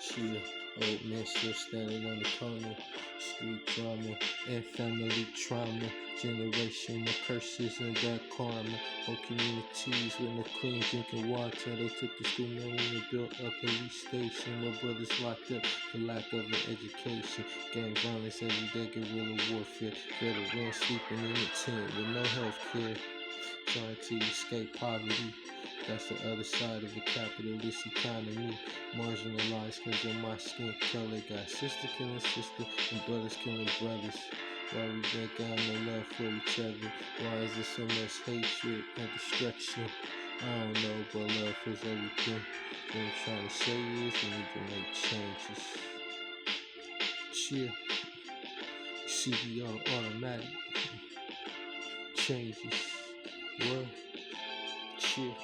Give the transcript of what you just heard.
Chill, old men still standing on the corner. Street drama and family trauma. Generational curses and bad karma. Whole communities with no clean drinking water. They took the school money and built a police station where brothers locked up for lack of an education. Gang violence every day, guerrilla warfare. Veterans sleeping in a tent with no health care. Trying to escape poverty. That's the other side of the capitalist economy. Marginalized because of my skin color. Got sister killing sister and brothers killing brothers. Why we ain't got no love for each other? Why is there so much hatred and destruction? I don't know, but love is everything. What I'm trying to say is we need to make changes. Chill. CBR automatic. Changes. What? Chill.